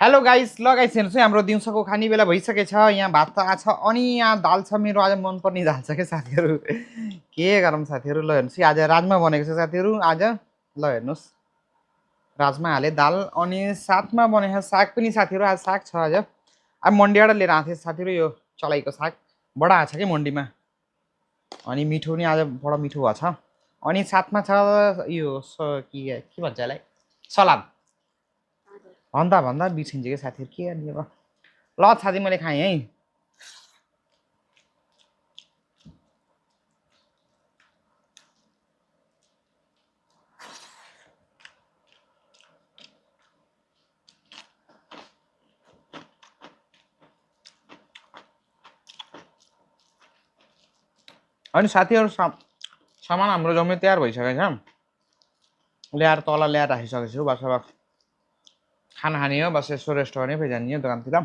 Hello guys, ल guys हेर्नुहोस् है, हाम्रो दिउँसोको खाने बेला भइसकेछ। यहाँ भात त आछ अनि यहाँ दाल छ। मेरो आज मनपर्ने दाल छ क्या साथीहरू। के गरौँ साथीहरू, ल हेर्नुहोस् है, आज राजमा बनेको छ साथीहरू। आज ल हेर्नुहोस्, राजमा हाले दाल अनि साथमा बनेको साग पनि साथीहरू। आज साग छ आज। अब मन्डीबाट लिएर आएको थिएँ साथीहरू, यो चलाइको साग बडा आएको छ कि मन्डीमा। अनि मिठो पनि आज बडा मिठो भएको छ। अनि साथमा छ यो के भन्छ यसलाई, सलाद। भन्दा भन्दा बिर्सिन्छ क्या साथीहरू, के गर्ने अब। ल साथी, मैले खाएँ है। अनि साथीहरू सामान हाम्रो जम्मै तयार भइसकेको छ। ल्याएर तल ल्याएर राखिसकेको छु। बस अब खाना खाने हो, बस यसो रेस्ट गर्ने, फेरि जाने हो दोकानतिर।